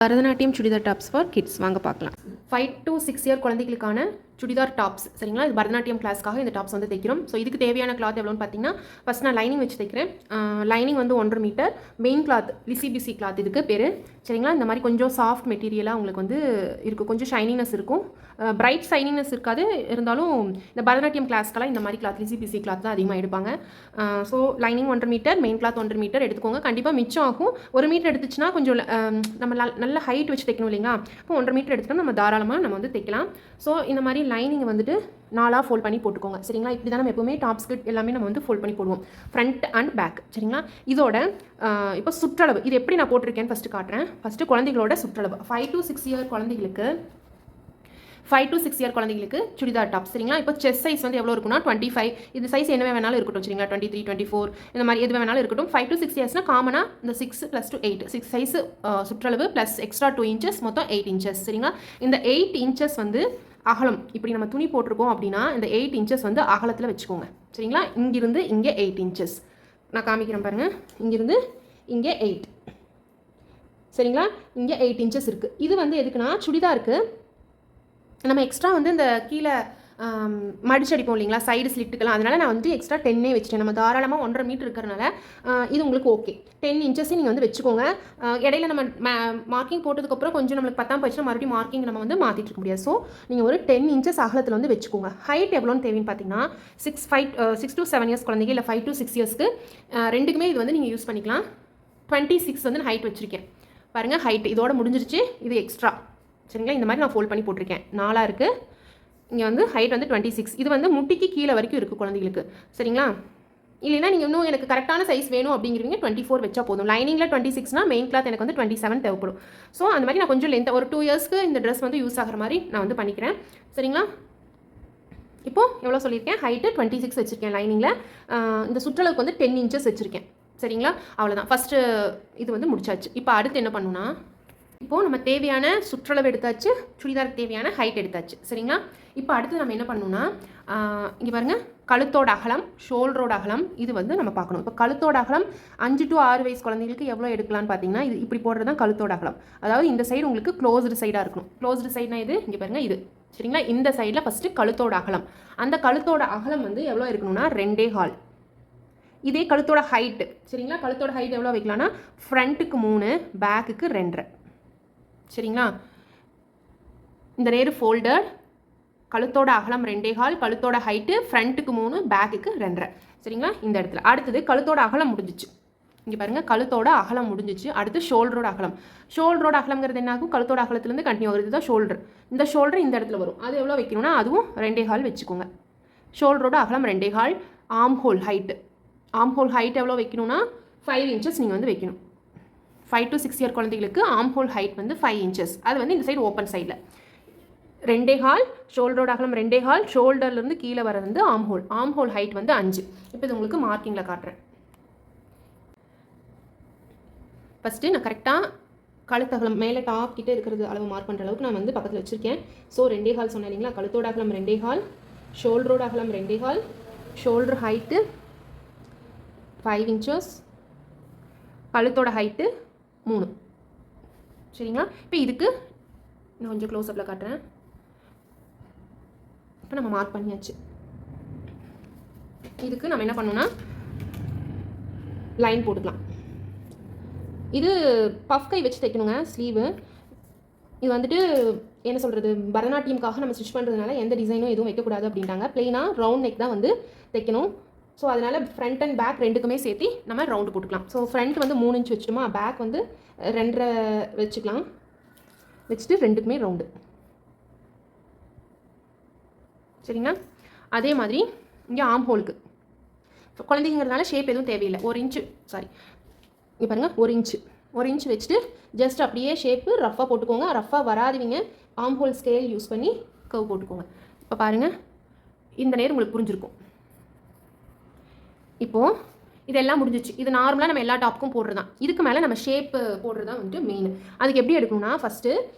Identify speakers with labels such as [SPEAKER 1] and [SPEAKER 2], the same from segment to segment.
[SPEAKER 1] Bharatanatyam churidar tops for kids வாங்க பார்க்கலாம். 5 to 6 year குழந்தைகளுக்கான சுடிதார் டாப்ஸ் சரிங்களா. இது பரதநாட்டியம் கிளாஸ்க்காக இந்த டாப்ஸ் வந்து தைக்கிறோம். ஸோ இதுக்கு தேவையான கிளாத் எவ்வளோன்னு பார்த்தீங்கன்னா, ஃபஸ்ட் நான் லைனிங் வச்சு தைக்கிறேன். லைனிங் வந்து 1.5 மீட்டர். மெயின் கிளாத் லிசிபிசி கிளாத் இதுக்கு பேர் சரிங்களா. இந்த மாதிரி கொஞ்சம் சாஃப்ட் மெட்டீரியலாக உங்களுக்கு வந்து இருக்கும், கொஞ்சம் ஷைனிங்னஸ் இருக்கும், பிரைட் ஷைனிங்னஸ் இருக்காது. இருந்தாலும் இந்த பரதநாட்டியம் கிளாஸ்க்கெல்லாம் இந்த மாதிரி கிளாத் லிசிபிசி கிளாத் தான் அதிகமாக எடுப்பாங்க. So lining 1.5 metre, main cloth 1.5 metre எடுத்துக்கோங்க. கண்டிப்பாக மிச்சம் ஆகும். 1 மீட்டர் எடுத்துச்சுன்னா கொஞ்சம் நம்ம நல்ல ஹைட் வச்சு தைக்கணும் இல்லைங்களா. இப்போ 1.5 மீட்டர் எடுத்துட்டோம், நம்ம தாராளமாக நம்ம வந்து தைக்கலாம். ஸோ இந்த மாதிரி லைனிங் வந்துட்டு 4ஆக ஃபோல்ட் பண்ணி போட்டுக்கோங்க சரிங்களா. இப்படி தான் நம்ம எப்பவுமே டாப்ஸ் கிட் எல்லாமே நம்ம வந்து ஃபோல்ட் பண்ணி போடுவோம், ஃப்ரண்ட் அண்ட் பேக் சரிங்களா. இதோட இப்போ சுற்றளவு இது எப்படி நான் போட்டிருக்கேன்னு ஃபஸ்ட்டு காட்டுறேன். ஃபஸ்ட்டு குழந்தைகளோட சுற்றளவு 5 to 6 இயர் குழந்தைகளுக்கு 5 to 6 இயர் குழந்தைங்களுக்கு சுடிதார் டாப் சரிங்களா. இப்போ செஸ்ட் சைஸ் வந்து எவ்வளோ இருக்குன்னா 25. இது சைஸ் என்ன வேணாலும் இருக்கட்டும் சரிங்களா. 23, 24 இந்த மாதிரி எது வேணாலும் இருக்கட்டும். 5 to 6 இயர்ஸ்னால் காமனாக இந்த 6 + 8 6 சைஸ் சுற்றளவு ப்ளஸ் எக்ஸ்ட்ரா 2 inches மொத்தம் 8 inches சரிங்களா. இந்த 8 inches வந்து அகலம். இப்படி நம்ம துணி போட்டிருக்கோம் அப்படின்னா இந்த 8 inches வந்து அகலத்தில் வச்சுக்கோங்க சரிங்களா. இங்கிருந்து இங்கே 8 inches நான் காமிக்கிறேன் பாருங்கள். இங்கிருந்து இங்கே 8 சரிங்களா. இங்கே 8 inches இருக்குது. இது வந்து எதுக்குன்னா சுடிதாருக்கு நம்ம எக்ஸ்ட்ரா வந்து இந்த கீழே மடிச்சடிப்போம் இல்லைங்களா, சைடு ஸ்லிட்டுக்கெல்லாம். அதனால் நான் வந்து எக்ஸ்ட்ரா 10 வச்சுட்டேன். நம்ம தாராளமாக 1.5 மீட்டர் இருக்கிறனால இது உங்களுக்கு ஓகே. 10 inches நீங்கள் வந்து வச்சுக்கோங்க. இடையில நம்ம மார்க்கிங் போட்டதுக்கப்புறம் கொஞ்சம் நம்மளுக்கு 10 போயிடுச்சுன்னா மறுபடியும் மார்க்கிங் நம்ம வந்து மாற்றிட்டு இருக்க முடியாது. ஸோ நீங்கள் ஒரு 10 inches அகலத்தில் வந்து வச்சுக்கோங்க. ஹைட் எவ்வளோன்னு தேவைன்னு பார்த்தீங்கன்னா 6 to 7 இயர்ஸ் குழந்தைங்க இல்லை 5 to 6 இயர்ஸ்க்கு ரெண்டுக்குமே இது வந்து நீங்கள் யூஸ் பண்ணிக்கலாம். 26 வந்து ஹைட் வச்சுருக்கேன் பாருங்கள். ஹைட் இதோட முடிஞ்சிருச்சு, இது எக்ஸ்ட்ரா சரிங்களா. இந்த மாதிரி நான் ஃபோல்ட் பண்ணி போட்டிருக்கேன். 4 இருக்குது. இங்கே வந்து ஹைட் வந்து 26. இது வந்து முட்டிக்கு கீழே வரைக்கும் இருக்குது குழந்தைங்களுக்கு சரிங்களா. இல்லைன்னா நீங்கள் இன்னும் எனக்கு கரெக்டான சைஸ் வேணும் அப்படிங்கிறவங்க 24 வச்சா போதும். லைனிங்கில் 26னா மெயின் கிளாத் எனக்கு வந்து 27 தேவைப்படும். ஸோ அந்த மாதிரி நான் கொஞ்சம் லென்த் ஒரு 2 இயர்ஸ்க்கு இந்த ட்ரெஸ் வந்து யூஸ் ஆகிற மாதிரி நான் வந்து பண்ணிக்கிறேன் சரிங்களா. இப்போது எவ்வளோ சொல்லியிருக்கேன், ஹைட்டு 26 வச்சுருக்கேன். லைனிங்கில் இந்த சுற்றளவுக்கு வந்து 10 inches வச்சுருக்கேன் சரிங்களா. அவ்வளோதான். ஃபஸ்ட்டு இது வந்து முடிச்சாச்சு. இப்போ அடுத்து என்ன பண்ணுன்னா, இப்போது நம்ம தேவையான சுற்றளவு எடுத்தாச்சு, சுடிதாருக்கு தேவையான ஹைட் எடுத்தாச்சு சரிங்களா. இப்போ அடுத்து நம்ம என்ன பண்ணணும்னா, இங்கே பாருங்கள், கழுத்தோட அகலம், ஷோல்டரோட அகலம் இது வந்து நம்ம பார்க்கணும். இப்போ கழுத்தோட அகலம் 5 to 6 வயசு குழந்தைங்களுக்கு எவ்வளோ எடுக்கலான்னு பார்த்தீங்கன்னா, இது இப்படி போடுறது தான் கழுத்தோட அகலம். அதாவது இந்த சைடு உங்களுக்கு க்ளோஸ்டு சைடாக இருக்கணும். க்ளோஸ்டு சைட்னா இது இங்கே பாருங்கள், இது சரிங்களா. இந்த சைடில் ஃபஸ்ட்டு கழுத்தோட அகலம். அந்த கழுத்தோட அகலம் வந்து எவ்வளோ இருக்கணும்னா 2.25. இதே கழுத்தோட ஹைட்டு சரிங்களா. கழுத்தோட ஹைட் எவ்வளோ வைக்கலாம்னா ஃப்ரண்ட்டுக்கு 3, பேக்குக்கு 2.5 சரிங்களா. இந்த நேரு ஃபோல்டர், கழுத்தோட அகலம் 2.25, கழுத்தோட ஹைட்டு ஃப்ரண்ட்டுக்கு 3, பேக்குக்கு 2.5 சரிங்களா. இந்த இடத்துல அடுத்தது கழுத்தோட அகலம் முடிஞ்சிச்சு. இங்கே பாருங்கள், கழுத்தோட அகலம் முடிஞ்சிச்சு. அடுத்து ஷோல்டரோட அகலம். ஷோல்டரோட அகலங்கிறது என்ன ஆகும், கழுத்தோட அகலத்துலேருந்து கண்டினியூ வருது தான் ஷோல்டர். இந்த ஷோல்டர் இந்த இடத்துல வரும். அது எவ்வளோ வைக்கணும்னா அதுவும் 2.25 வச்சுக்கோங்க. ஷோல்டரோட அகலம் 2.25. Arm hole height, arm hole height எவ்வளோ வைக்கணும்னா 5 inches நீங்கள் வந்து வைக்கணும். 5 to 6 இயர் குழந்தைகளுக்கு ஆம் ஹோல் ஹைட் வந்து 5 inches. அது வந்து இந்த சைடு ஓப்பன் சைடில் 2.25. ஷோல்டரோட அகலம் 2.25. ஷோல்டர்லேருந்து கீழே வர வந்து ஆம் ஹோல். ஆம் ஹோல் ஹைட் வந்து 5. இப்போ இது உங்களுக்கு மார்க்கிங்கில் காட்டுறேன். ஃபஸ்ட்டு நான் கரெக்டாக கழுத்தகலம் மேலே டாப் கிட்டே இருக்கிறது அளவு மார்க் பண்ணுற அளவுக்கு நான் வந்து பக்கத்தில் வச்சுருக்கேன். ஸோ 2.25 சொன்னேன் இல்லைங்களா. கழுத்தோட அகலம் 2.25, ஷோல்டரோட அகலம் 2.25, ஷோல்டர் ஹைட்டு 5 inches, கழுத்தோட ஹைட்டு 3 சரிங்களா. இப்போ இதுக்கு நான் கொஞ்சம் க்ளோஸ்அப்பில் காட்டுறேன். இப்போ நம்ம மார்க் பண்ணியாச்சு. இதுக்கு நம்ம என்ன பண்ணணும்னா லைன் போட்டுக்கலாம். இது பஃப் கை வச்சு தைக்கணுங்க ஸ்லீவு. இது வந்துட்டு என்ன சொல்கிறது, பரதநாட்டியம்காக நம்ம ஸ்டிச் பண்ணுறதுனால எந்த டிசைனும் எதுவும் வைக்கக்கூடாது அப்படின்ட்டாங்க. ப்ளெயினாக ரவுண்ட் நெக் தான் வந்து தைக்கணும். ஸோ அதனால் ஃப்ரண்ட் அண்ட் பேக் ரெண்டுக்குமே சேர்த்து நம்ம ரவுண்டு போட்டுக்கலாம். ஸோ ஃப்ரண்ட் வந்து 3 inch வச்சுட்டோமா, பேக் வந்து 2.5 வச்சுக்கலாம். வச்சுட்டு ரெண்டுக்குமே ரவுண்டு சரிங்களா. அதே மாதிரி இங்கே ஆம் ஹோலுக்கு குழந்தைங்கிறதுனால ஷேப் எதுவும் தேவையில்லை. 1 inch இங்கே பாருங்கள், 1 inch வச்சுட்டு ஜஸ்ட் அப்படியே ஷேப்பு ரஃபாக போட்டுக்கோங்க. ரஃபாக வராதுவீங்க ஆம் ஹோல் ஸ்கேல் யூஸ் பண்ணி கர்வ் போட்டுக்கோங்க. இப்போ பாருங்கள், இந்த நேரம் உங்களுக்கு புரிஞ்சிருக்கும். இப்போது இதெல்லாம் முடிஞ்சிச்சு. இது நார்மலாக நம்ம எல்லா டாப்புக்கும் போடுறது தான். இதுக்கு மேலே நம்ம ஷேப்பு போடுறது தான் வந்துட்டு மெயின். அதுக்கு எப்படி எடுக்கணும்னா, ஃபஸ்ட்டு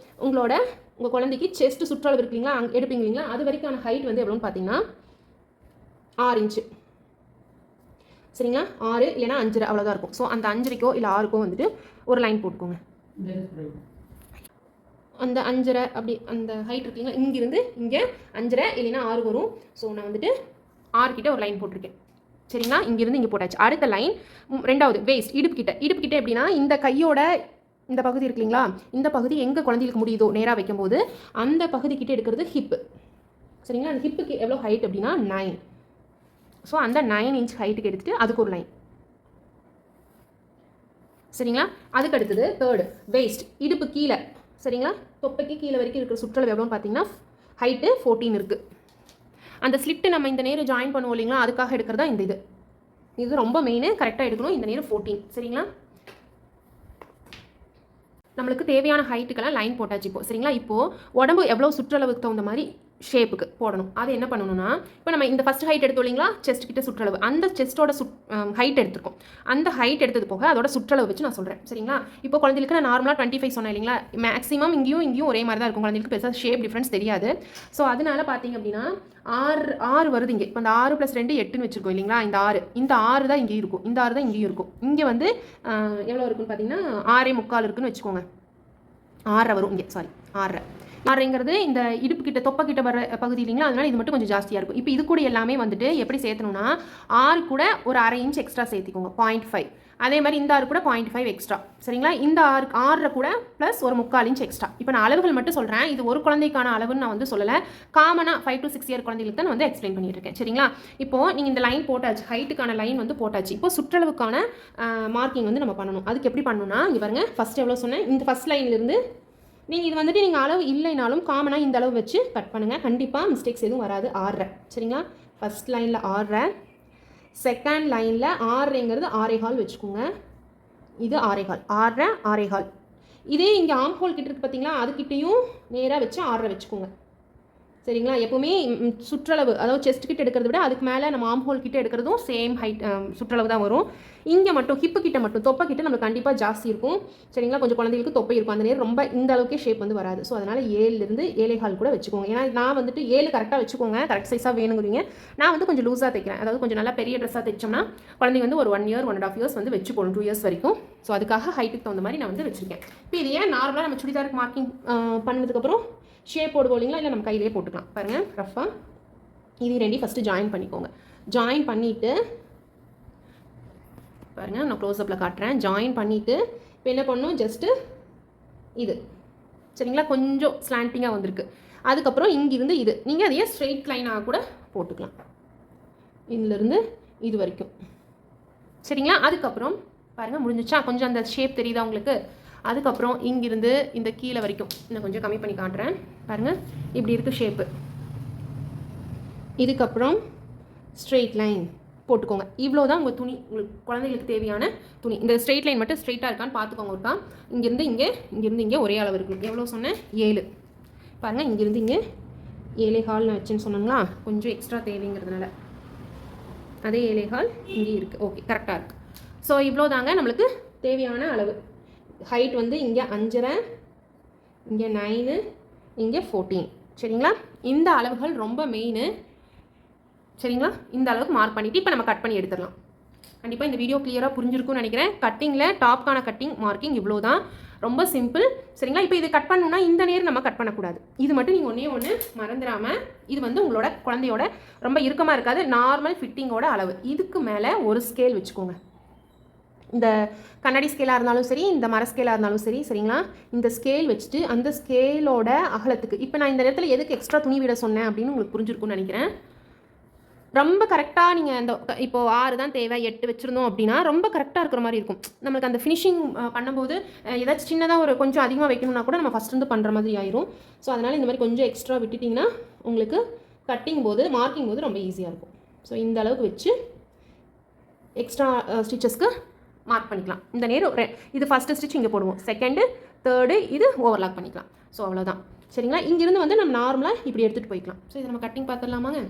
[SPEAKER 1] உங்கள் குழந்தைக்கு செஸ்ட்டு சுற்றளவு இருக்கு இல்லைங்களா, அங்கே எடுப்பீங்க இல்லைங்களா, அது வரைக்கான ஹைட் வந்து எவ்வளோன்னு பார்த்தீங்கன்னா 6 inch சரிங்களா. 6 இல்லைனா 5 அவ்வளோதான் இருக்கும். ஸோ அந்த 5 இல்லை 6 வந்துட்டு ஒரு லைன் போட்டுக்கோங்க. அந்த 5.5 அப்படி அந்த ஹைட் இருக்குங்களா, இங்கிருந்து இங்கே 5.5 இல்லைன்னா 6 வரும். ஸோ நான் வந்துட்டு 6 கிட்ட ஒரு லைன் போட்டிருக்கேன். சரிங்களா, இங்கிருந்து இங்கே போட்டாச்சு. அடுத்த லைன் ரெண்டாவது வேஸ்ட், இடுப்பு கிட்ட எப்படின்னா இந்த கையோட இந்த பகுதி இருக்கு இல்லைங்களா, இந்த பகுதி எங்கே குழந்தைகளுக்கு முடியுதோ நேராக வைக்கும்போது அந்த பகுதி கிட்ட எடுக்கிறது ஹிப்பு. சரிங்களா, அந்த ஹிப்புக்கு எவ்வளோ ஹைட் அப்படின்னா 9. ஸோ அந்த 9 இன்ச் ஹைட்டுக்கு எடுத்துகிட்டு அதுக்கு ஒரு லைன். சரிங்களா, அதுக்கு அடுத்தது தேர்டு வேஸ்ட், இடுப்பு கீழே. சரிங்களா, தொப்பைக்கு கீழே வரைக்கும் இருக்கிற சுற்றளவு எவ்வளோன்னு பார்த்தீங்கன்னா ஹைட்டு 14 இருக்குது. அந்த ஸ்லிட்டு நம்ம இந்த நேரம் ஜாயின் பண்ணுவோம் இல்லைங்களா, அதுக்காக எடுக்கிறதா இந்த இது ரொம்ப மெயின், கரெக்டாக எடுக்கணும். இந்த நேரம் 14. சரிங்களா, நம்மளுக்கு தேவையான ஹைட்டுக்கெல்லாம் லைன் போட்டாச்சு இப்போ. சரிங்களா, இப்போது உடம்பு எவ்வளோ சுற்றளவுக்கு தகுந்த மாதிரி ஷேப்புக்கு போடணும். அது என்ன பண்ணணும்னா, இப்போ நம்ம இந்த ஃபஸ்ட் ஹைட் எடுத்தோம் இல்லைங்களா, செஸ்ட் கிட்ட சுற்றளவு, அந்த செஸ்ட்டோட ஹைட் எடுத்துருக்கோம். அந்த ஹைட் எடுத்தது போக அதோட சுற்றளவு வச்சு நான் சொல்கிறேன். சரிங்களா, இப்போ குழந்தைகளுக்கு நான் நார்மலாக 25 சொன்னேன் இல்லைங்களா, மேக்ஸிமம் இங்கேயும் ஒரே மாதிரி தான் இருக்கும். குழந்தைகளுக்கு பெருசாக ஷேப் டிஃப்ரென்ஸ் தெரியாது. ஸோ அதனால பார்த்தீங்க அப்படின்னா 6 வருது இங்கே. இப்போ அந்த 6 + 2 8ன்னு வச்சுருக்கோம் இல்லைங்களா, இந்த 6 தான் இங்கேயும் இருக்கும், இந்த 6 தான் இங்கேயும் இருக்கும். இங்கே வந்து எவ்வளோ இருக்குன்னு பார்த்தீங்கன்னா 6.25 இருக்குன்னு வச்சுக்கோங்க. 6 வரும் இங்கே, சாரி 6.5ங்கிறது இந்த இடுப்பு கிட்ட தொப்பை கிட்ட வர பகுதி இல்லைங்களா, அதனால இது மட்டும் கொஞ்சம் ஜாஸ்தியாக இருக்கும். இப்போ இது கூட எல்லாமே வந்துட்டு எப்படி சேர்த்தணும்னா 6 கூட ஒரு 1/2 இன்ச் எக்ஸ்ட்ரா சேர்த்திக்கோங்க, 0.5. அதே மாதிரி இந்த 6 கூட 0.5 எக்ஸ்ட்ரா. சரிங்களா, இந்த 6 கூட ப்ளஸ் ஒரு 3/4 இன்ச் எக்ஸ்ட்ரா. இப்போ நான் அளவுகள் மட்டும் சொல்கிறேன், இது ஒரு குழந்தைக்கான அளவுன்னு நான் வந்து சொல்லலை. காமனாக 5 to 6 இயர் குழந்தைகளுக்கு தான் நான் வந்து எக்ஸ்பிளைன் பண்ணிட்டு இருக்கேன். சரிங்களா, இப்போது நீங்கள் இந்த லைன் போட்டாச்சு, ஹைட்டுக்கான லைன் வந்து போட்டாச்சு. இப்போ சுற்றளவுக்கான மார்க்கிங் வந்து நம்ம பண்ணணும். அதுக்கு எப்படி பண்ணணும்னா, இங்கே பாருங்கள், ஃபஸ்ட் எவ்வளோ சொன்னேன், இந்த ஃபஸ்ட் லைன்லேருந்து நீங்கள் இது வந்துட்டு நீங்கள் அளவு இல்லைனாலும் காமனாக இந்த அளவு வச்சு கட் பண்ணுங்கள். கண்டிப்பாக மிஸ்டேக்ஸ் எதுவும் வராது. 6. சரிங்களா, ஃபஸ்ட் லைனில் 6, செகண்ட் லைனில் 6ங்கிறது 6.25 வச்சுக்கோங்க. இது 6.25, 6.25. இதே இங்கே ஆம் ஹோல் கிட்ட இருக்குது பார்த்தீங்களா, அதுக்கிட்டையும் நேராக வச்சு 6 வச்சுக்கோங்க. சரிங்களா, எப்போவுமே சுற்றளவு, அதாவது செஸ்ட் கிட்ட எடுக்கிறத விட அதுக்கு மேலே நம்ம ஆம் ஹோல் கிட்ட எடுக்கிறதும் சேம் ஹைட் சுற்றளவு தான் வரும். இங்கே மட்டும் ஹிப்பு கிட்ட மட்டும், தொப்பை கிட்ட நம்மளுக்கு கண்டிப்பாக ஜாஸ்தி இருக்கும். சரிங்களா, கொஞ்சம் குழந்தைகளுக்கு தொப்பை இருக்கும், அந்த நேரம் ரொம்ப இந்த அளவுக்கே ஷேப் வந்து வராது. ஸோ அதனால் 7லேருந்து 7.25 கூட வச்சுக்கோங்க. ஏன்னா நான் வந்துட்டு 7 கரெக்டாக வச்சுக்கோங்க, கரெக்ட் சைஸாக வேணுங்கிறீங்க. நான் வந்து கொஞ்சம் லூஸாக தைக்கிறேன், அதாவது கொஞ்சம் நல்லா பெரிய ட்ரெஸ்ஸாக தைச்சோம்னா குழந்தைங்க வந்து ஒரு 1 year 1.5 years வந்து வச்சு போகணும், 2 years வரைக்கும். ஸோ அதுக்காக ஹைட்டுக்கு தகுந்த மாதிரி நான் வந்து வச்சுருக்கேன். இப்போ இது ஏன் நார்மலாக நம்ம சுடிதாருக்கு மார்க்கிங் பண்ணதுக்கப்புறம் ஷேப் போடுவோம் இல்லைங்களா, இல்லை நம்ம கையிலே போட்டுக்கலாம். பாருங்கள், ரஃபாக இது ரெண்டையும் ஃபஸ்ட்டு ஜாயின் பண்ணிக்கோங்க. ஜாயின் பண்ணிவிட்டு பாருங்கள், நான் க்ளோஸ்அப்பில் காட்டுறேன். ஜாயின் பண்ணிவிட்டு இப்போ என்ன பண்ணணும், ஜஸ்ட்டு இது சரிங்களா, கொஞ்சம் ஸ்லாண்டிங்காக வந்திருக்கு. அதுக்கப்புறம் இங்கிருந்து இது நீங்கள் அதையே ஸ்ட்ரெயிட் லைனாக கூட போட்டுக்கலாம், இதிலிருந்து இது வரைக்கும். சரிங்களா, அதுக்கப்புறம் பாருங்கள் முடிஞ்சிச்சா, கொஞ்சம் அந்த ஷேப் தெரியுதா உங்களுக்கு. அதுக்கப்புறம் இங்கிருந்து இந்த கீழே வரைக்கும் நான் கொஞ்சம் கம்மி பண்ணி காட்டுறேன். பாருங்கள், இப்படி இருக்குது ஷேப்பு. இதுக்கப்புறம் ஸ்ட்ரெயிட் லைன் போட்டுக்கோங்க. இவ்வளோ தான் உங்கள் துணி, உங்களுக்கு குழந்தைகளுக்கு தேவையான துணி. இந்த ஸ்ட்ரெயிட் லைன் மட்டும் ஸ்ட்ரெயிட்டாக இருக்கான்னு பார்த்துக்கோங்க. இருக்கா, இங்கேருந்து இங்கே ஒரே அளவு இருக்குது. எவ்வளோ சொன்னேன், 7. பாருங்கள், இங்கேருந்து இங்கே 7.25 நான் வச்சுன்னு சொன்னாங்களா, கொஞ்சம் எக்ஸ்ட்ரா தேவைங்கிறதுனால அதே 7.25 இங்கே இருக்குது. ஓகே, கரெக்டாக இருக்குது. ஸோ இவ்வளோ தாங்க நம்மளுக்கு தேவையான அளவு. ஹைட் வந்து இங்கே 5.5, இங்கே 9, இங்கே 14. சரிங்களா, இந்த அளவுகள் ரொம்ப மெயின். சரிங்களா, இந்த அளவுக்கு மார்க் பண்ணிவிட்டு இப்போ நம்ம கட் பண்ணி எடுத்துடலாம். கண்டிப்பாக இந்த வீடியோ கிளியராக புரிஞ்சிருக்கும்னு நினைக்கிறேன். கட்டிங்கில் டாப்கான கட்டிங் மார்க்கிங் இவ்வளோ தான், ரொம்ப சிம்பிள். சரிங்களா, இப்போ இது கட் பண்ணணும்னா இந்த நேரம் நம்ம கட் பண்ணக்கூடாது. இது மட்டும் நீங்கள் ஒன்று மறந்துடாமல், இது வந்து உங்களோட குழந்தையோட ரொம்ப இறுக்கமாக இருக்காது, நார்மல் ஃபிட்டிங்கோட அளவு. இதுக்கு மேலே ஒரு ஸ்கேல் வச்சுக்கோங்க. இந்த கண்ணாடி ஸ்கேலாக இருந்தாலும் சரி, இந்த மர ஸ்கேலாக இருந்தாலும் சரி. சரிங்களா, இந்த ஸ்கேல் வச்சுட்டு அந்த ஸ்கேலோட அகலத்துக்கு, இப்போ நான் இந்த நேரத்தில் எதுக்கு எக்ஸ்ட்ரா துணி விட சொன்னேன் அப்படின்னு உங்களுக்கு புரிஞ்சிருக்கும்னு நினைக்கிறேன். ரொம்ப கரெக்டாக நீங்கள் அந்த இப்போது 6 தான் தேவை, 8 வச்சுருந்தோம் அப்படின்னா ரொம்ப கரெக்டாக இருக்கிற மாதிரி இருக்கும். நம்மளுக்கு அந்த ஃபினிஷிங் பண்ணும்போது ஏதாச்சும் சின்னதாக ஒரு கொஞ்சம் அதிகமாக வைக்கணும்னா கூட நம்ம ஃபஸ்ட் வந்து பண்ணுற மாதிரி ஆயிரும். ஸோ அதனால் இந்த மாதிரி கொஞ்சம் எக்ஸ்ட்ரா விட்டுட்டிங்கன்னா உங்களுக்கு கட்டிங் போது மார்க்கிங் போது ரொம்ப ஈஸியாக இருக்கும். ஸோ இந்த அளவுக்கு வச்சு எக்ஸ்ட்ரா ஸ்டிச்சஸ்க்கு மார்க் பண்ணிக்கலாம். இந்த நேரம் இது ஃபஸ்ட்டு ஸ்டிச் இங்கே போடுவோம், செகண்டு தேர்டு இது ஓவர்லாக் பண்ணிக்கலாம். ஸோ அவ்வளோதான். சரிங்களா, இங்கேருந்து வந்து நம்ம நார்மலாக இப்படி எடுத்துகிட்டு போய்க்கலாம். ஸோ இதை நம்ம கட்டிங் பார்த்துடலாமாங்க.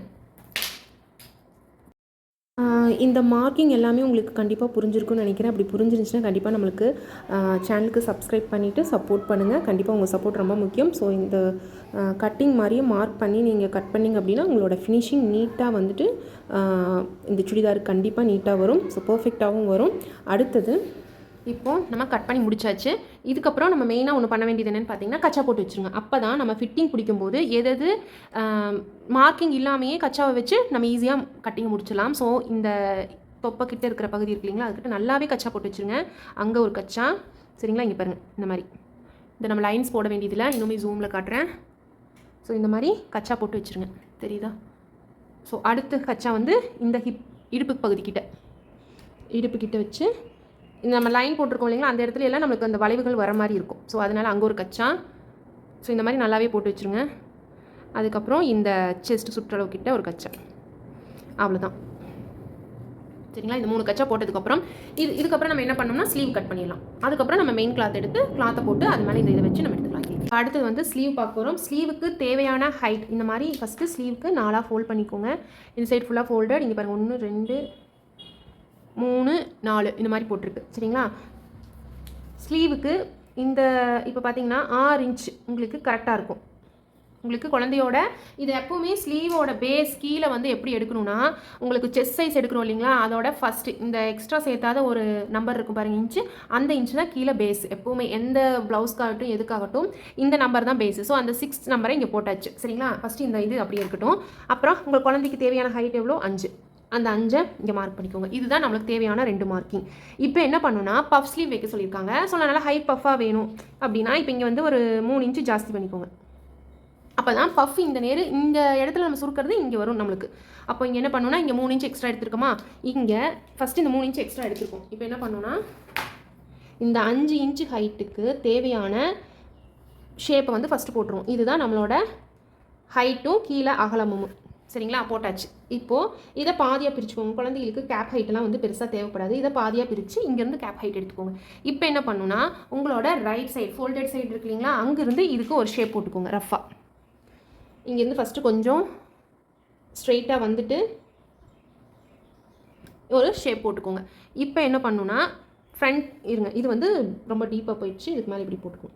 [SPEAKER 1] இந்த மார்க்கிங் எல்லாமே உங்களுக்கு கண்டிப்பாக புரிஞ்சிருக்குன்னு நினைக்கிறேன். அப்படி புரிஞ்சிருந்துச்சுன்னா கண்டிப்பாக நம்மளுக்கு சேனலுக்கு சப்ஸ்கிரைப் பண்ணிவிட்டு சப்போர்ட் பண்ணுங்கள். கண்டிப்பாக உங்கள் சப்போர்ட் ரொம்ப முக்கியம். ஸோ இந்த கட்டிங் மாதிரியே மார்க் பண்ணி நீங்கள் கட் பண்ணிங்க அப்படின்னா உங்களோட ஃபினிஷிங் நீட்டாக வந்துட்டு இந்த சுடிதார் கண்டிப்பாக நீட்டாக வரும். ஸோ பர்ஃபெக்டாகவும் வரும். அடுத்தது இப்போது நம்ம கட் பண்ணி முடிச்சாச்சு. இதுக்கப்புறம் நம்ம மெயினாக ஒன்று பண்ண வேண்டியது என்னென்னு பார்த்தீங்கன்னா கச்சா போட்டு வச்சுருங்க. அப்போ தான் நம்ம ஃபிட்டிங் பிடிக்கும்போது எது மார்க்கிங் இல்லாமையே கச்சாவை வச்சு நம்ம ஈஸியாக கட்டிங் முடிச்சிடலாம். ஸோ இந்த தொப்பை கிட்ட இருக்கிற பகுதி இருக்கு இல்லைங்களா, அதுக்கிட்ட நல்லாவே கச்சா போட்டு வச்சுருங்க. அங்கே ஒரு கச்சா, சரிங்களா, இங்கே பாருங்கள் இந்த மாதிரி. இந்த நம்ம லைன்ஸ் போட வேண்டியதில்லை, இன்னுமே ஜூமில் காட்டுறேன். ஸோ இந்த மாதிரி கச்சா போட்டு வச்சுருங்க, தெரியுதா? ஸோ அடுத்த கச்சா வந்து இந்த இடுப்பு பகுதிக்கிட்ட வச்சு இந்த நம்ம லைன் போட்டிருக்கோம் இல்லைங்களா, அந்த இடத்துல எல்லாம் நம்மளுக்கு அந்த வளைவுகள் வர மாதிரி இருக்கும். ஸோ அதனால் அங்கே ஒரு கச்சா. ஸோ இந்த மாதிரி நல்லாவே போட்டு வச்சுருங்க. அதுக்கப்புறம் இந்த செஸ்ட் சுற்றளவு கிட்ட ஒரு கச்சா, அவ்வளோதான். சரிங்களா? இந்த 3 கச்சா போட்டதுக்கப்புறம் இதுக்கப்புறம் நம்ம என்ன பண்ணோம்னா ஸ்லீவ் கட் பண்ணிடலாம். அதுக்கப்புறம் நம்ம மெயின் கிளாத் எடுத்து கிளாத்தை போட்டு அது மேலே இதை வச்சு நம்ம எடுத்துக்கலாம். அடுத்தது வந்து ஸ்லீவ் பார்க்க போகிறோம். ஸ்லீவுக்கு தேவையான ஹைட் இந்த மாதிரி ஃபஸ்ட்டு ஸ்லீவுக்கு 4 ஃபோல்ட் பண்ணிக்கோங்க. இந்த சைட் ஃபுல்லாக ஃபோல்டட். இங்கே பாருங்கள் 1 2 3 4 இந்த மாதிரி போட்டிருக்கு. சரிங்களா? ஸ்லீவுக்கு இந்த இப்போ பார்த்தீங்கன்னா 6 இன்ச் உங்களுக்கு கரெக்டாக இருக்கும். உங்களுக்கு குழந்தையோட இது எப்போவுமே ஸ்லீவோட பேஸ் கீழே வந்து எப்படி எடுக்கணும்னா, உங்களுக்கு செஸ்ட் சைஸ் எடுக்கணும் இல்லைங்களா, அதோட ஃபஸ்ட்டு இந்த எக்ஸ்ட்ரா சேர்த்தாத ஒரு நம்பர் இருக்கும் பாருங்கள், இன்ச்சு. அந்த இன்ச்சு தான் கீழே பேஸ். எப்போவுமே எந்த ப்ளவுஸ்க்காகட்டும் எதுக்காகட்டும் இந்த நம்பர் தான் பேஸு. ஸோ அந்த 6 நம்பரை இங்கே போட்டாச்சு. சரிங்களா? ஃபஸ்ட்டு இந்த இது அப்படியே இருக்கட்டும். அப்புறம் உங்கள் குழந்தைக்கு தேவையான ஹைட் எவ்வளோ? 5. அந்த 5 இங்கே மார்க் பண்ணிக்கோங்க. இதுதான் நம்மளுக்கு தேவையான 2 மார்க்கிங். இப்போ என்ன பண்ணுன்னா பஃப் ஸ்லீவ் வைக்க சொல்லியிருக்காங்க. ஸோ நல்லா ஹைட் பஃபாக வேணும் அப்படின்னா இப்போ இங்கே வந்து ஒரு 3 இன்ச்சு ஜாஸ்தி பண்ணிக்கோங்க. அப்போ தான் பஃப் இந்த இடத்துல நம்ம சுருக்கிறது இங்கே வரும் நம்மளுக்கு. அப்போ இங்கே என்ன பண்ணணும்னா இங்கே 3 இன்ச் எக்ஸ்ட்ரா எடுத்துருக்கோமா, இங்கே ஃபஸ்ட்டு இந்த 3 இன்ச் எக்ஸ்ட்ரா எடுத்துருக்கோம். இப்போ என்ன பண்ணணும்னா இந்த 5 இன்ச்சு ஹைட்டுக்கு தேவையான ஷேப்பை வந்து ஃபஸ்ட்டு போட்டுருவோம். இதுதான் நம்மளோட ஹைட்டும் கீழே அகலமும். சரிங்களா? போட்டாச்சு. இப்போது இதை பாதியாக பிரிச்சுக்கோங்க. குழந்தைகளுக்கு கேப் ஹைட்டெல்லாம் வந்து பெருசாக தேவைப்படாது. இதை பாதியாக பிரித்து இங்கேருந்து கேப் ஹைட் எடுத்துக்கோங்க. இப்போ என்ன பண்ணணும்னா உங்களோட ரைட் சைடு ஃபோல்டட் சைடு இருக்கு இல்லைங்களா, அங்கேருந்து இதுக்கு ஒரு ஷேப் போட்டுக்கோங்க ரஃபாக. இங்கேருந்து ஃபஸ்ட்டு கொஞ்சம் ஸ்ட்ரெயிட்டாக வந்துட்டு ஒரு ஷேப் போட்டுக்கோங்க. இப்போ என்ன பண்ணணுன்னா ஃப்ரண்ட் இருங்க, இது வந்து ரொம்ப டீப்பாக போயிடுச்சு. இதுக்கு மேலே இப்படி போட்டுக்கோங்க.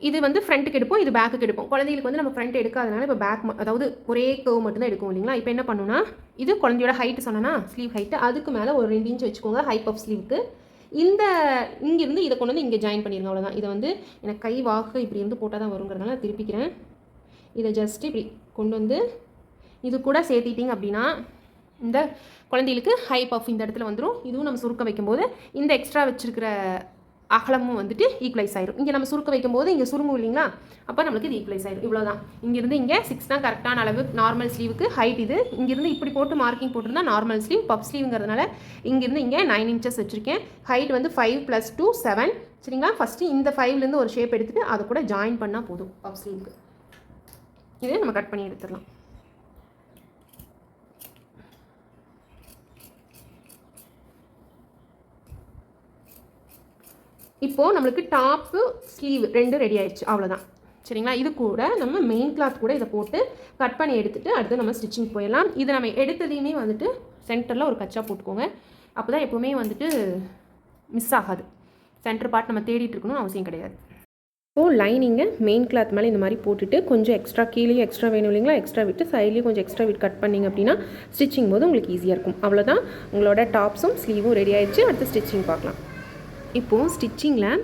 [SPEAKER 1] இது வந்து ஃப்ரண்ட்டுக்கு எடுப்போம், இது பேக்குக்கு எடுப்போம். குழந்தைகளுக்கு வந்து நம்ம ஃப்ரண்ட் எடுக்காதனால இப்போ பேக் அதாவது ஒரே கர்வ் மட்டும்தான் எடுக்கும் இல்லைங்களா. இப்போ என்ன பண்ணணும்னா இது குழந்தையோட ஹைட்டு சொன்னேன்னா ஸ்லீவ் ஹைட்டு, அதுக்கு மேலே ஒரு 2 இன்ச் வச்சுக்கோங்க ஹை பஃப் ஸ்லீவுக்கு. இங்கேருந்து இதை கொண்டு வந்து இங்கே ஜாயின் பண்ணிடுங்க. அவ்வளோதான். இதை வந்து எனக்கு கை வாக்கு இப்படி இருந்து போட்டால் தான் வருங்கிறதுனால திருப்பிக்கிறேன். இதை ஜஸ்ட் இப்படி கொண்டு வந்து இது கூட சேர்த்திட்டிங்க அப்படின்னா இந்த குழந்தைகளுக்கு ஹை பஃப் இந்த இடத்துல வந்துடும். இதுவும் நம்ம சுருக்க வைக்கும்போது இந்த எக்ஸ்ட்ரா வச்சுருக்கிற அகலமும் வந்துட்டு ஈக்குவலைஸ் ஆயிடும். இங்கே நம்ம சுருக்க வைக்கும்போது இங்கே சுருங்கும் இல்லைங்களா, அப்போ நம்மளுக்கு இது ஈக்குவலைஸ் ஆயிடும். இவ்வளோதான். இங்கேருந்து இங்கே 6 தான் கரெக்டான அளவு நார்மல் ஸ்லீவுக்கு ஹைட். இது இங்கேருந்து இப்படி போட்டு மார்க்கிங் போட்டிருந்தா நார்மல் ஸ்லீவ். பஃப் ஸ்லீவுங்கிறதுனால இங்கேருந்து இங்கே 9 இன்ச்சஸ் வச்சுருக்கேன். ஹைட் வந்து 5 + 2 7. சரிங்களா? ஃபஸ்ட்டு இந்த 5லேருந்து ஒரு ஷேப் எடுத்துகிட்டு அதை கூட ஜாயின் பண்ணால் போதும் பஃப் ஸ்லீவுக்கு. இதை நம்ம கட் பண்ணி எடுத்துடலாம். இப்போது நம்மளுக்கு டாப்பு ஸ்லீவ் 2 ரெடி ஆயிடுச்சு. அவ்வளோதான். சரிங்களா? இது கூட நம்ம மெயின் கிளாத் கூட இதை போட்டு கட் பண்ணி எடுத்துகிட்டு அடுத்து நம்ம ஸ்டிச்சிங் போயிடலாம். இது நம்ம எடுத்ததையுமே வந்துட்டு சென்டரில் ஒரு கச்சா போட்டுக்கோங்க. அப்போ தான் எப்போவுமே வந்துட்டு மிஸ் ஆகாது. சென்டர் பார்ட் நம்ம தேடிட்டு இருக்கணும்னு அவசியம் கிடையாது. இப்போது லைனிங்கை மெயின் கிளாத் மேலே இந்த மாதிரி போட்டுட்டு கொஞ்சம் எக்ஸ்ட்ரா கீழேயும் எக்ஸ்ட்ரா வேணும் இல்லைங்களா, எக்ஸ்ட்ரா விட்டு சைட்லேயும் கொஞ்சம் எக்ஸ்ட்ரா விட்டு கட் பண்ணிங்க அப்படின்னா ஸ்டிச்சிங் போது உங்களுக்கு ஈஸியாக இருக்கும். அவ்வளோதான். உங்களோட டாப்ஸும் ஸ்லீவும் ரெடி ஆயிடுச்சு. அடுத்து ஸ்டிச்சிங் பார்க்கலாம். இப்போது ஸ்டிச்சிங்கில்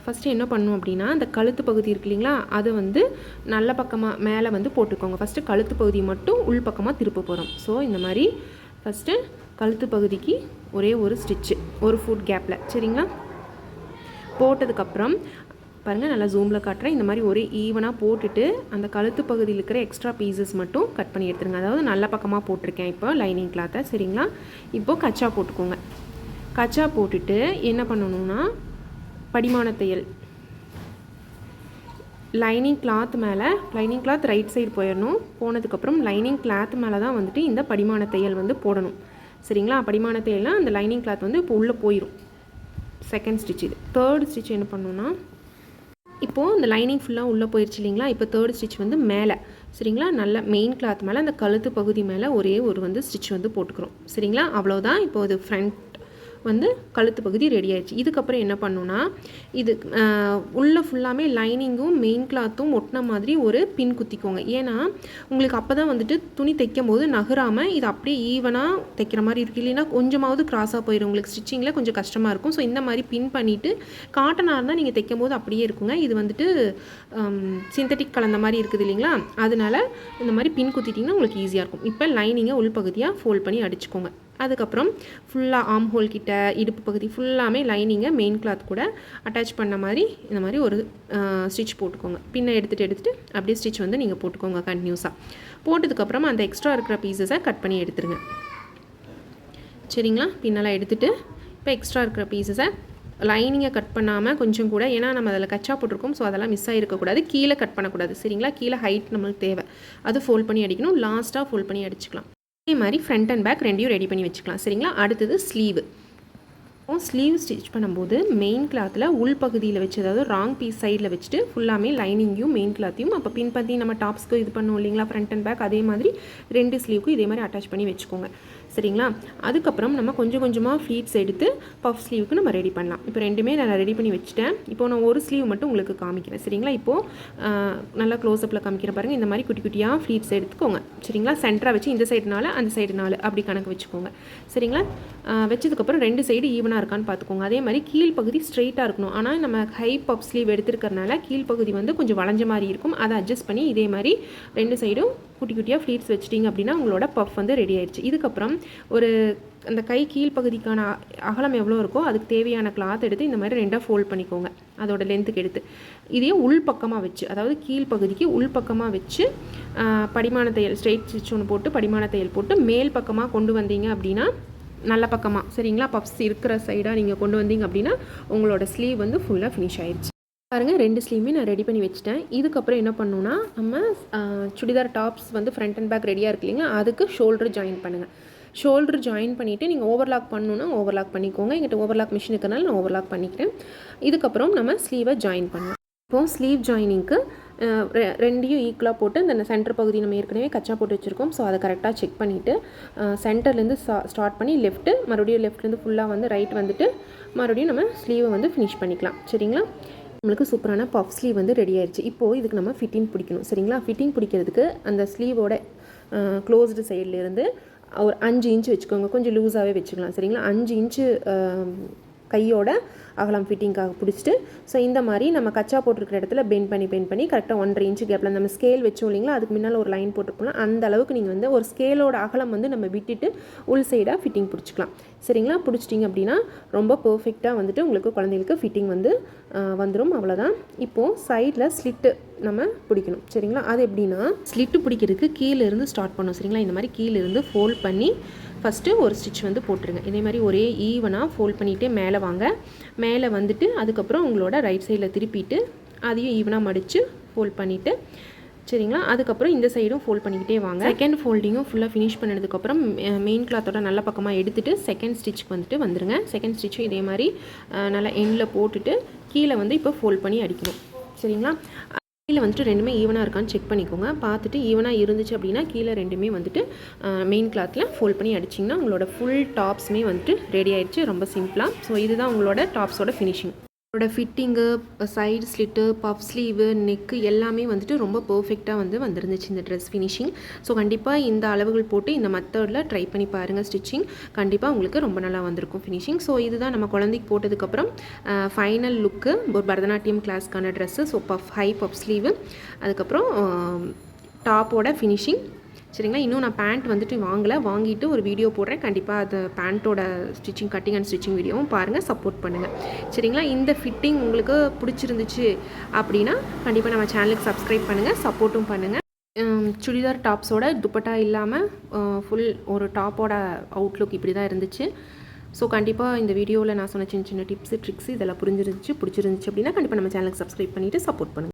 [SPEAKER 1] ஃபஸ்ட்டு என்ன பண்ணணும் அப்படின்னா இந்த கழுத்து பகுதி இருக்கு இல்லைங்களா, அதை வந்து நல்ல பக்கமாக மேலே வந்து போட்டுக்கோங்க. ஃபஸ்ட்டு கழுத்து பகுதி மட்டும் உள் பக்கமாக திருப்ப போகிறோம். ஸோ இந்த மாதிரி ஃபஸ்ட்டு கழுத்து பகுதிக்கு ஒரே ஒரு ஸ்டிச்சு 1 ஃபுட் கேப்பில். சரிங்களா? போட்டதுக்கப்புறம் பாருங்கள், நல்லா ஜூமில் காட்டுறேன். இந்த மாதிரி ஒரே ஈவனாக போட்டுட்டு அந்த கழுத்து பகுதியில் இருக்கிற எக்ஸ்ட்ரா பீசஸ் மட்டும் கட் பண்ணி எடுத்துருங்க. அதாவது நல்ல பக்கமாக போட்டிருக்கேன் இப்போ லைனிங் கிளாத்தை. சரிங்களா? இப்போது கச்சா போட்டுக்கோங்க. கச்சா போட்டுட்டு என்ன பண்ணணும்னா படிமான தையல் லைனிங் கிளாத் மேலே, லைனிங் கிளாத் ரைட் சைடு போயிடணும். போனதுக்கப்புறம் லைனிங் கிளாத் மேலே தான் வந்துட்டு இந்த படிமான தையல் வந்து போடணும். சரிங்களா? படிமான தையல்னால் அந்த லைனிங் கிளாத் வந்து இப்போ உள்ளே போயிடும். Second stitch. இது தேர்ட் ஸ்டிச் என்ன பண்ணணும்னா இப்போது இந்த லைனிங் ஃபுல்லாக உள்ளே போயிடுச்சு இல்லைங்களா, இப்போ தேர்ட் ஸ்டிச் வந்து மேலே. சரிங்களா? நல்ல மெயின் கிளாத் மேலே அந்த கழுத்து பகுதி மேலே ஒரே ஒரு வந்து ஸ்டிச் வந்து போட்டுக்கிறோம். சரிங்களா? அவ்வளோதான். இப்போ இது ஃப்ரண்ட் வந்து கழுத்து பகுதி ரெடி ஆயிடுச்சு. இதுக்கப்புறம் என்ன பண்ணணும்னா இது உள்ள ஃபுல்லாமே லைனிங்கும் மெயின் கிளாத்தும் ஒட்டின மாதிரி ஒரு பின் குத்திக்கோங்க. ஏன்னா உங்களுக்கு அப்போ தான் வந்துட்டு துணி தைக்கும் போது நகராமல் இது அப்படியே ஈவனாக தைக்கிற மாதிரி இருக்குது. இல்லைன்னா கொஞ்சமாவது கிராஸாக போயிடும், உங்களுக்கு ஸ்டிச்சிங்கில் கொஞ்சம் கஷ்டமாக இருக்கும். ஸோ இந்த மாதிரி பின் பண்ணிவிட்டு காட்டனாக இருந்தால் நீங்கள் தைக்கும் போது அப்படியே இருக்குங்க. இது வந்துட்டு சிந்தட்டிக் கலந்த மாதிரி இருக்குது இல்லைங்களா, அதனால இந்த மாதிரி பின் குத்திட்டிங்கன்னா உங்களுக்கு ஈஸியாக இருக்கும். இப்போ லைனிங்கை உள்பகுதியாக ஃபோல்ட் பண்ணி அடிச்சுக்கோங்க. அதுக்கப்புறம் ஃபுல்லாக ஆம் ஹோல் கிட்ட இடுப்பு பகுதி ஃபுல்லாமே லைனிங்கை மெயின் கிளாத் கூட அட்டாச் பண்ண மாதிரி இந்த மாதிரி ஒரு ஸ்டிச் போட்டுக்கோங்க. பின்ன எடுத்துகிட்டு அப்படியே ஸ்டிச் வந்து நீங்கள் போட்டுக்கோங்க கண்டினியூஸாக. போட்டதுக்கப்புறம் அந்த எக்ஸ்ட்ரா இருக்கிற பீசஸை கட் பண்ணி எடுத்துருங்க. சரிங்களா, பின்னெல்லாம் எடுத்துகிட்டு இப்போ எக்ஸ்ட்ரா இருக்கிற பீசஸை லைனிங்கை கட் பண்ணாமல் கொஞ்சம் கூட, ஏன்னா நம்ம அதில் கச்சா போட்டிருக்கோம், ஸோ அதெல்லாம் மிஸ் ஆகிருக்கக்கூடாது. கீழே கட் பண்ணக்கூடாது. சரிங்களா, கீழே ஹைட் நம்மளுக்கு தேவை, அது ஃபோல்ட் பண்ணி அடிக்கணும். லாஸ்ட்டாக ஃபோல்ட் பண்ணி அடிச்சுக்கலாம். இதே மாதிரி ஃப்ரண்ட் அண்ட் பேக் ரெண்டையும் ரெடி பண்ணி வச்சுக்கலாம். சரிங்களா, அடுத்தது ஸ்லீவ். ஸ்லீவ் ஸ்டிச் பண்ணும்போது மெயின் கிளாத்தில் உள் பகுதியில் வச்சு, அதாவது ராங் பீஸ் சைடில் வச்சுட்டு ஃபுல்லாமே லைனிங்கையும் மெயின் கிளாத்தையும் அப்போ பின் பண்ணி நம்ம டாப்ஸ்க்கு இது பண்ணுவோம் இல்லைங்களா, ஃப்ரண்ட் அண்ட் பேக், அதே மாதிரி 2 ஸ்லீவுக்கும் இதே மாதிரி அட்டாச் பண்ணி வச்சுக்கோங்க. சரிங்களா, அதுக்கப்புறம் நம்ம கொஞ்சம் கொஞ்சமாக ஃப்ளீட்ஸ் எடுத்து பஃப் ஸ்லீவுக்கு நம்ம ரெடி பண்ணலாம். இப்போ ரெண்டுமே நான் ரெடி பண்ணி வச்சுட்டேன். இப்போ நான் ஒரு ஸ்லீவ் மட்டும் உங்களுக்கு காமிக்கிறேன். சரிங்களா, இப்போது நல்லா க்ளோஸ்அப்பில் காமிக்கிறேன் பாருங்கள். இந்த மாதிரி குட்டி குட்டியாக ஃப்ளீட்ஸ் எடுத்துக்கோங்க. சரிங்களா, சென்டராக வச்சு இந்த சைடு 4 அந்த சைடு 4 அப்படி கணக்கு வச்சுக்கோங்க. சரிங்களா, வச்சதுக்கப்புறம் 2 சைடு ஈவனாக இருக்கான்னு பார்த்துக்கோங்க. அதே மாதிரி கீழ் பகுதி ஸ்ட்ரெயிட்டாக இருக்கணும். ஆனால் நம்ம ஹை பஃப் ஸ்லீவ் எடுத்துருக்கறனால கீழ்ப்பகுதி வந்து கொஞ்சம் வளைஞ்ச மாதிரி இருக்கும். அதை அட்ஜஸ்ட் பண்ணி இதே மாதிரி 2 சைடும் குட்டி குட்டியாக ஃப்ளீட்ஸ் வச்சிட்டிங்க அப்படின்னா உங்களோட பஃப் வந்து ரெடி ஆயிடுச்சு. இதுக்கப்புறம் ஒரு அந்த கை கீழ்ப்பகுதிக்கான அகலம் எவ்வளோ இருக்கோ அதுக்கு தேவையான கிளாத் எடுத்து இந்த மாதிரி 2ஆக ஃபோல்ட் பண்ணிக்கோங்க. அதோட லென்த்துக்கு எடுத்து இதையும் உள் பக்கமாக வச்சு, அதாவது கீழ்ப்பகுதிக்கு உள் பக்கமாக வச்சு படிமான தையல் ஸ்ட்ரெயிட் ஸ்டிச் ஒன்று போட்டு படிமான தையல் போட்டு மேல் பக்கமாக கொண்டு வந்தீங்க அப்படின்னா, நல்ல பக்கமாக சரிங்களா, பப்ஸ் இருக்கிற சைடாக நீங்கள் கொண்டு வந்தீங்க அப்படின்னா உங்களோட ஸ்லீவ் வந்து ஃபுல்லாக ஃபினிஷ் ஆயிடுச்சு. பாருங்கள், 2 ஸ்லீவுமே நான் ரெடி பண்ணி வச்சுட்டேன். இதுக்கப்புறம் என்ன பண்ணணும்னா, நம்ம சுடிதார் டாப்ஸ் வந்து ஃப்ரண்ட் அண்ட் பேக் ரெடியாக இருக்கு இல்லைங்களா, அதுக்கு ஷோல்டர் ஜாயின் பண்ணுங்கள். ஷோல்டர் ஜாயின் பண்ணிவிட்டு நீங்கள் ஓவர்லாக் பண்ணணுன்னா ஓவர்லாக் பண்ணிக்கோங்க. எங்கிட்ட ஓவர்லாக் மிஷின் இருக்கிறனால நான் ஓவர்லாக் பண்ணிக்கிறேன். இதுக்கப்புறம் நம்ம ஸ்லீவை ஜாயின் பண்ணலாம். இப்போது ஸ்லீவ் ஜாயினிங்க்கு ரெண்டையும் ஈக்குவலாக போட்டு இந்த சென்டர் பகுதி நம்ம ஏற்கனவே கச்சா போட்டு வச்சுருக்கோம். ஸோ அதை கரெக்டாக செக் பண்ணிவிட்டு சென்டர்லேருந்து ஸ்டார்ட் பண்ணி லெஃப்ட்டு, மறுபடியும் லெஃப்ட்லேருந்து ஃபுல்லாக வந்து ரைட் வந்துட்டு மறுபடியும் நம்ம ஸ்லீவை வந்து ஃபினிஷ் பண்ணிக்கலாம். சரிங்களா, நம்மளுக்கு சூப்பரான பஃப் ஸ்லீவ் வந்து ரெடி ஆயிடுச்சு. இப்போது இதுக்கு நம்ம ஃபிட்டிங் பிடிக்கணும். சரிங்களா, ஃபிட்டிங் பிடிக்கிறதுக்கு அந்த ஸ்லீவோட க்ளோஸ்டு சைட்லேருந்து ஒரு 5 இன்ச்சு வச்சுக்கோங்க. கொஞ்சம் லூஸாகவே வச்சுக்கலாம். சரிங்களா, 5 இன்ச்சு கையோட அகலம் ஃபிட்டிங்காக பிடிச்சிட்டு, ஸோ இந்த மாதிரி நம்ம கச்சா போட்டிருக்கிற இடத்துல பெண்ட் பண்ணி கரெக்டாக 1.5 இன்ச்சு கேப்பில் நம்ம ஸ்கேல் வச்சோம் இல்லைங்களா, அதுக்கு முன்னால் ஒரு லைன் போட்டுருப்போம்னா அந்த அளவுக்கு நீங்கள் வந்து ஒரு ஸ்கேலோட அகலம் வந்து நம்ம விட்டுட்டு உள் சைடாக ஃபிட்டிங் பிடிச்சிக்கலாம். சரிங்களா, பிடிச்சிட்டிங்க அப்படின்னா ரொம்ப பர்ஃபெக்டாக வந்துட்டு உங்களுக்கு குழந்தைகளுக்கு ஃபிட்டிங் வந்து வந்துடும். அவ்வளோதான். இப்போது சைடில் ஸ்லிட்டு நம்ம பிடிக்கணும். சரிங்களா, அது எப்படின்னா ஸ்லிட்டு பிடிக்கிறதுக்கு கீழேருந்து ஸ்டார்ட் பண்ணணும். சரிங்களா, இந்த மாதிரி கீழேருந்து ஃபோல்ட் பண்ணி ஃபஸ்ட்டு ஒரு ஸ்டிச் வந்து போட்டுருங்க. இதே மாதிரி ஒரே ஈவனாக ஃபோல்ட் பண்ணிகிட்டே மேலே வாங்க. மேலே வந்துட்டு அதுக்கப்புறம் உங்களோட ரைட் சைடில் திருப்பிட்டு அதையும் ஈவனாக மடித்து ஃபோல்ட் பண்ணிவிட்டு, சரிங்களா, அதுக்கப்புறம் இந்த சைடும் ஃபோல்ட் பண்ணிக்கிட்டே வாங்க. செகண்ட் ஃபோல்டிங்கும் ஃபுல்லாக ஃபினிஷ் பண்ணதுக்கப்புறம் மெயின் கிளாத்தோட நல்ல பக்கமாக எடுத்துகிட்டு செகண்ட் ஸ்டிச்சுக்கு வந்துருங்க. செகண்ட் ஸ்டிச்சும் இதே மாதிரி நல்லா எண்டில் போட்டுட்டு கீழே வந்து இப்போ ஃபோல்ட் பண்ணி அடிக்கணும். சரிங்களா, கீழே வந்துட்டு ரெண்டுமே ஈவனாக இருக்கான்னு செக் பண்ணிக்கோங்க. பார்த்துட்டு ஈவனாக இருந்துச்சு அப்படின்னா கீழே ரெண்டுமே வந்துட்டு மெயின் கிளாத்தில் ஃபோல்ட் பண்ணி அடிச்சிங்கன்னா உங்களோட ஃபுல் டாப்ஸுமே வந்துட்டு ரெடி ஆயிடுச்சு. ரொம்ப சிம்பிளாக. ஸோ இதுதான் உங்களோட டாப்ஸோட ஃபினிஷிங். அதோட fitting, side slit, puff sleeve, neck எல்லாமே வந்துட்டு ரொம்ப பர்ஃபெக்டாக வந்துருந்துச்சு இந்த ட்ரெஸ் ஃபினிஷிங். ஸோ கண்டிப்பாக இந்த அளவுகள் போட்டு இந்த மெத்தடில் ட்ரை பண்ணி பாருங்கள். ஸ்டிச்சிங் கண்டிப்பாக உங்களுக்கு ரொம்ப நல்லா வந்திருக்கும் ஃபினிஷிங். ஸோ இதுதான் நம்ம குழந்தைக்கு போட்டதுக்கப்புறம் ஃபைனல் லுக்கு ஒரு பரதநாட்டியம் கிளாஸ்க்கான dress. So high puff sleeve, அதுக்கப்புறம் டாப்போட ஃபினிஷிங். சரிங்களா, இன்னும் நான் பேண்ட் வந்துட்டு வாங்கிட்டு ஒரு வீடியோ போடுறேன். கண்டிப்பாக அது பேண்ட்டோட ஸ்டிச்சிங், கட்டிங் அண்ட் ஸ்டிச்சிங் வீடியோவும் பாருங்கள், சப்போர்ட் பண்ணுங்கள். சரிங்களா, இந்த ஃபிட்டிங் உங்களுக்கு பிடிச்சிருந்துச்சு அப்படின்னா கண்டிப்பாக நம்ம சேனலுக்கு சப்ஸ்கிரைப் பண்ணுங்கள், சப்போர்ட்டும் பண்ணுங்கள். சுடிதார் டாப்ஸோட துப்பட்டா இல்லாமல் ஃபுல் ஒரு டாப்போட அவுட்லுக் இப்படி தான் இருந்துச்சு. ஸோ கண்டிப்பாக இந்த வீடியோவில் நான் சொன்ன சின்ன சின்ன டிப்ஸு ட்ரிக்ஸ் இதெல்லாம் பிடிச்சிருந்துச்சு அப்படின்னா கண்டிப்பாக நம்ம சேனலுக்கு சப்ஸ்கிரைப் பண்ணிவிட்டு சப்போர்ட் பண்ணுங்கள்.